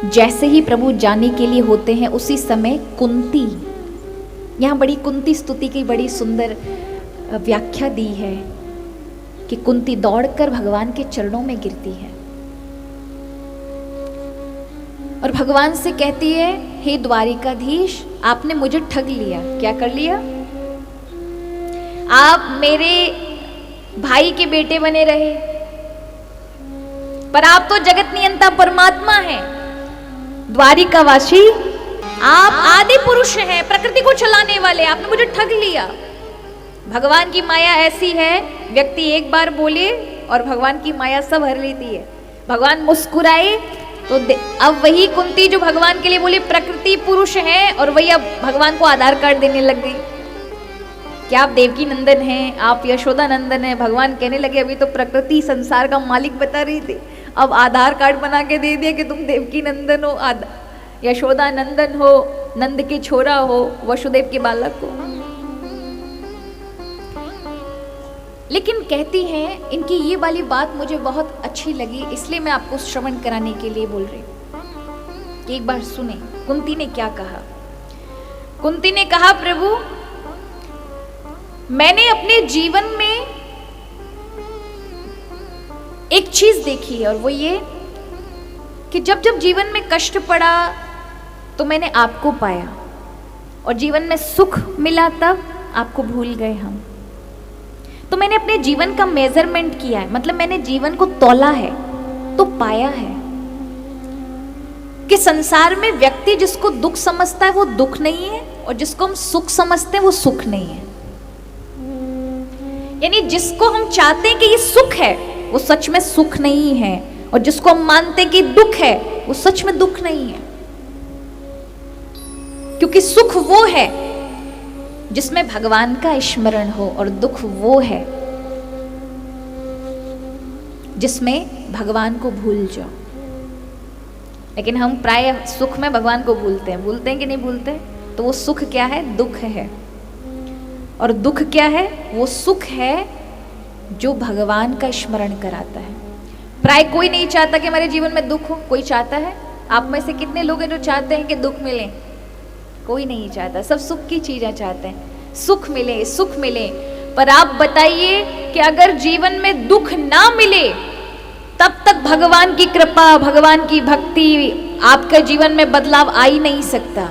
जैसे ही प्रभु जाने के लिए होते हैं उसी समय कुंती, यहाँ बड़ी कुंती स्तुति की बड़ी सुंदर व्याख्या दी है कि कुंती दौड़कर भगवान के चरणों में गिरती है और भगवान से कहती है, हे द्वारिकाधीश, आपने मुझे ठग लिया। क्या कर लिया? आप मेरे भाई के बेटे बने रहे, पर आप तो जगत नियंता परमात्मा हैं। द्वारिकावासी, आप आदि पुरुष हैं, प्रकृति को चलाने वाले, आपने मुझे ठग लिया। भगवान की माया ऐसी है, व्यक्ति एक बार बोले और भगवान की माया सब हर लेती है। भगवान मुस्कुराए तो अब वही कुंती जो भगवान के लिए बोली प्रकृति पुरुष है, और वही अब भगवान को आधार कार्ड देने लग गई कि आप देवकी नंदन हैं, आप यशोदा नंदन हैं। भगवान कहने लगे, अभी तो प्रकृति संसार का मालिक बता रही थी, अब आधार कार्ड बना के दे दिया कि तुम देवकी नंदन हो, यशोदा नंदन हो, नंद के छोरा हो, वसुदेव के बालक हो। लेकिन कहती हैं, इनकी ये वाली बात मुझे बहुत अच्छी लगी, इसलिए मैं आपको श्रवण कराने के लिए बोल रही हूं कि एक बार सुने कुंती ने क्या कहा। कुंती ने कहा, प्रभु मैंने अपने जीवन में एक चीज देखी है, और वो ये कि जब जब जीवन में कष्ट पड़ा तो मैंने आपको पाया, और जीवन में सुख मिला तब आपको भूल गए हम। तो मैंने अपने जीवन का मेजरमेंट किया है, मतलब मैंने जीवन को तौला है तो पाया है कि संसार में व्यक्ति जिसको दुख समझता है वो दुख नहीं है, और जिसको हम सुख समझते हैं वो सुख नहीं है। यानी जिसको हम चाहते हैं कि ये सुख है वो सच में सुख नहीं है, और जिसको हम मानते हैं कि दुख है वो सच में दुख नहीं है। क्योंकि सुख वो है जिसमें भगवान का स्मरण हो, और दुख वो है जिसमें भगवान को भूल जाओ। लेकिन हम प्राय सुख में भगवान को भूलते हैं कि नहीं भूलते? तो वो सुख क्या है? दुख है। और दुख क्या है? वो सुख है जो भगवान का स्मरण कराता है। प्राय कोई नहीं चाहता कि हमारे जीवन में दुख हो। कोई चाहता है? आप में से कितने लोग हैं जो चाहते हैं कि दुख मिले? कोई नहीं चाहता, सब सुख की चीजें चाहते हैं, सुख मिले, सुख मिले। पर आप बताइए कि अगर जीवन में दुख ना मिले तब तक भगवान की कृपा, भगवान की भक्ति, आपके जीवन में बदलाव आ ही नहीं सकता।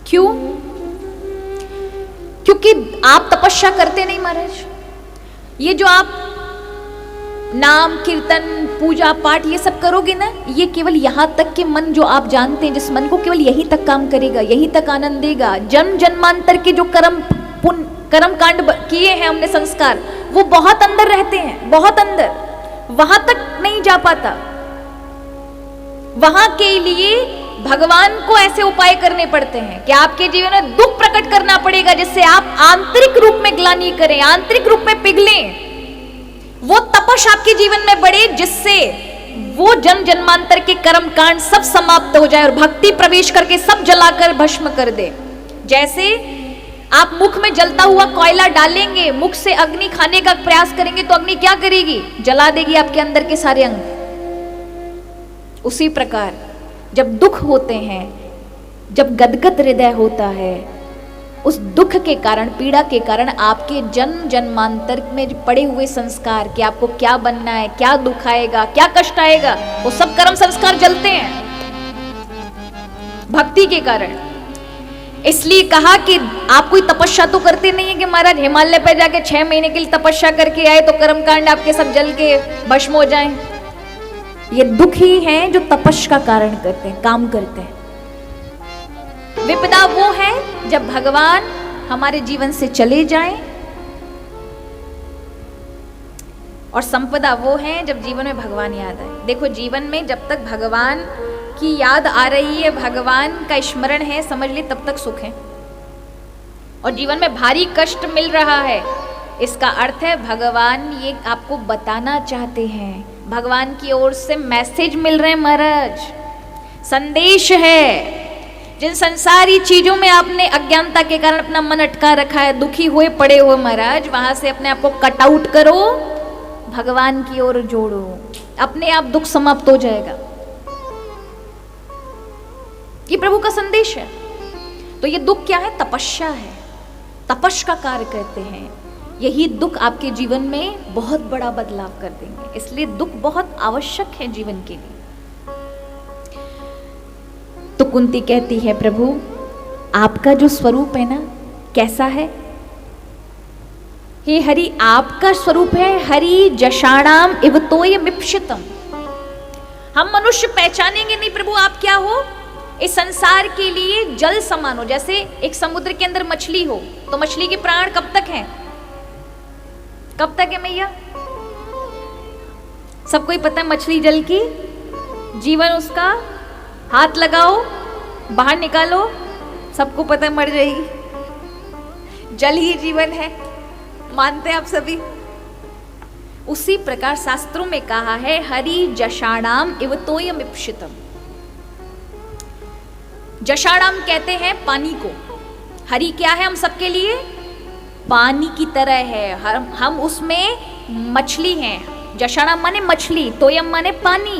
क्यों? क्योंकि आप तपस्या करते नहीं महाराज। ये जो आप नाम कीर्तन पूजा पाठ ये सब करोगे ना, ये केवल यहाँ तक के मन जो आप जानते हैं, जिस मन को केवल यही तक काम करेगा, यही तक आनंद देगा। जन्म जन्मांतर के जो कर्म कांड किए हैं हमने, संस्कार, वो बहुत अंदर रहते हैं, बहुत अंदर, वहां तक नहीं जा पाता। वहां के लिए भगवान को ऐसे उपाय करने पड़ते हैं कि आपके जीवन में दुख प्रकट करना पड़ेगा, जिससे आप आंतरिक रूप में ग्लानि करें, आंतरिक रूप में पिघलें, वो तपश आपके जीवन में बढ़े, जिससे वो जन्म जन्मांतर के कर्म कांड सब समाप्त हो जाए और भक्ति प्रवेश करके सब जलाकर भस्म कर दे। जैसे आप मुख में जलता हुआ कोयला डालेंगे, मुख से अग्नि खाने का प्रयास करेंगे तो अग्नि क्या करेगी? जला देगी आपके अंदर के सारे अंग। उसी प्रकार जब दुख होते हैं, जब गदगद हृदय होता है, उस दुख के कारण, पीड़ा के कारण आपके जन्म जन्मांतर में पड़े हुए संस्कार कि आपको क्या बनना है, क्या दुख आएगा, क्या कष्ट आएगा, वो सब कर्म संस्कार जलते हैं भक्ति के कारण। इसलिए कहा कि आप कोई तपस्या तो करते नहीं है कि महाराज हिमालय पर जाके 6 महीने के लिए तपस्या करके आए तो कर्म कांड आपके सब जल के भस्म हो जाएं। ये दुख ही हैं जो तपस्या का कारण करते हैं, काम करते हैं। विपदा वो है जब भगवान हमारे जीवन से चले जाएं, और संपदा वो है जब जीवन में भगवान याद आए। देखो, जीवन में जब तक भगवान की याद आ रही है, भगवान का स्मरण है, समझ ली तब तक सुख है। और जीवन में भारी कष्ट मिल रहा है, इसका अर्थ है भगवान ये आपको बताना चाहते हैं, भगवान की ओर से मैसेज मिल रहे हैं महाराज, संदेश है। जिन संसारी चीजों में आपने अज्ञानता के कारण अपना मन अटका रखा है, दुखी हुए पड़े हो महाराज, वहां से अपने आप को कट आउट करो भगवान की ओर जोड़ो, अपने आप दुख समाप्त हो जाएगा। ये प्रभु का संदेश है। तो ये दुख क्या है? तपस्या है, तपस्या का कार्य करते हैं। यही दुख आपके जीवन में बहुत बड़ा बदलाव कर देंगे, इसलिए दुख बहुत आवश्यक है जीवन के लिए। तो कुंती कहती है, प्रभु आपका जो स्वरूप है ना, कैसा है? हे हरि, आपका स्वरूप है हरि जषाणाम इव तोयमिप्सितम। हम मनुष्य पहचानेंगे नहीं प्रभु आप क्या हो, इस संसार के लिए जल समान हो। जैसे एक समुद्र के अंदर मछली हो, तो मछली के प्राण कब तक हैं? कब तक है मैया? सबको ही पता है मछली जल की जीवन उसका, हाथ लगाओ बाहर निकालो, सबको पता है मर जाएगी। जल ही जीवन है, मानते हैं आप सभी। उसी प्रकार शास्त्रों में कहा है हरि जषाणाम इव तोयमिप्सितम। जषाणाम कहते हैं पानी को, हरि क्या है हम सबके लिए? पानी की तरह है, हम उसमें मछली हैं। जषाणाम माने मछली, तोयम माने पानी।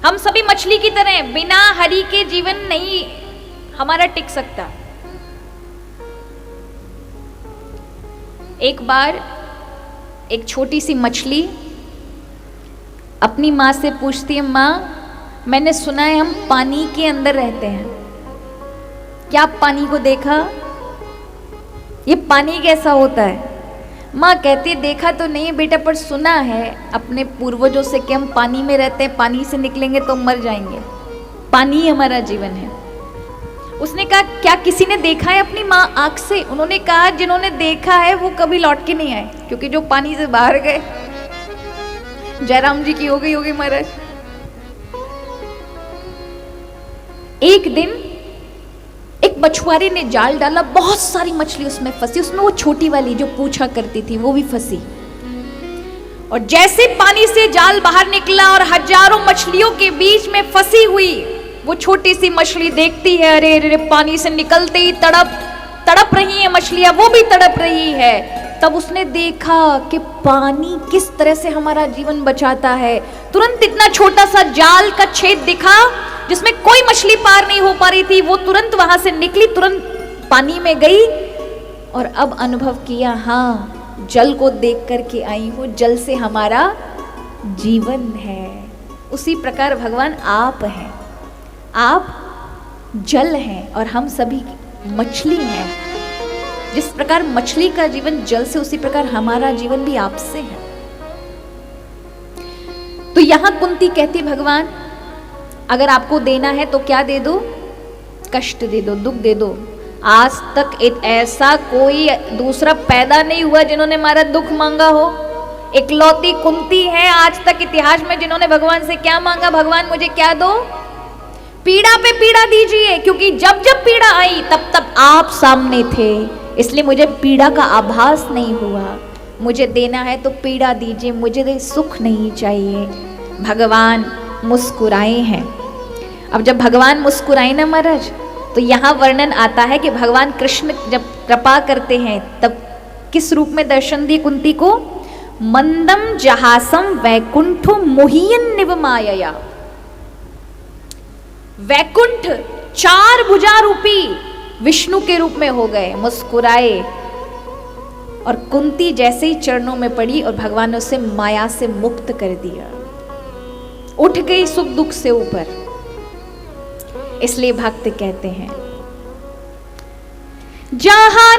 हम सभी मछली की तरह, बिना हरि के जीवन नहीं हमारा टिक सकता। एक बार एक छोटी सी मछली अपनी माँ से पूछती है, माँ मैंने सुना है हम पानी के अंदर रहते हैं, क्या आप पानी को देखा? ये पानी कैसा होता है? माँ कहती है देखा तो नहीं बेटा, पर सुना है अपने पूर्वजों से कि हम पानी में रहते हैं, पानी से निकलेंगे तो मर जाएंगे, पानी ही हमारा जीवन है। उसने कहा क्या किसी ने देखा है अपनी माँ आंख से? उन्होंने कहा जिन्होंने देखा है वो कभी लौट के नहीं आए, क्योंकि जो पानी से बाहर गए, जयराम जी की हो गई होगी महाराज। एक दिन एक मछुआरे ने जाल डाला, बहुत सारी मछली उसमें फंसी, उसमें वो छोटी वाली जो पूछा करती थी वो भी फंसी। और जैसे पानी से जाल बाहर निकला और हजारों मछलियों के बीच में फंसी हुई वो छोटी सी मछली देखती है, अरे अरे पानी से निकलते ही तड़प रही है मछलियां, वो भी तड़प रही है। तब उसने देखा कि पानी किस तरह से हमारा जीवन बचाता है। तुरंत इतना छोटा सा जाल का छेद दिखा जिसमें कोई मछली पार नहीं हो पा रही थी, वो तुरंत वहां से निकली, तुरंत पानी में गई और अब अनुभव किया, हाँ जल को देख करके आई हूं, जल से हमारा जीवन है। उसी प्रकार भगवान आप हैं, आप जल हैं और हम सभी मछली हैं। जिस प्रकार मछली का जीवन जल से, उसी प्रकार हमारा जीवन भी आपसे है। तो यहां कुंती कहती भगवान अगर आपको देना है तो क्या दे दो? कष्ट दे दो, दुख दे दो। आज तक एक ऐसा कोई दूसरा पैदा नहीं हुआ जिन्होंने हमारा दुख मांगा हो। इकलौती कुंती है आज तक इतिहास में जिन्होंने भगवान से क्या मांगा, भगवान मुझे क्या दो? पीड़ा पे पीड़ा दीजिए, क्योंकि जब जब पीड़ा आई तब तब आप सामने थे, इसलिए मुझे पीड़ा का आभास नहीं हुआ। मुझे देना है तो पीड़ा दीजिए, मुझे सुख नहीं चाहिए। भगवान मुस्कुराए हैं। अब जब भगवान मुस्कुराए ना महाराज, तो यहाँ वर्णन आता है कि भगवान कृष्ण जब कृपा करते हैं तब किस रूप में दर्शन दिए कुंती को? मंदम जहासम वैकुंठ मोहियन निव मायया। वैकुंठ चार भुजा रूपी विष्णु के रूप में हो गए, मुस्कुराए। और कुंती जैसे ही चरणों में पड़ी और भगवान ने उसे माया से मुक्त कर दिया, उठ गई सुख दुख से ऊपर। इसलिए भक्त कहते हैं जहां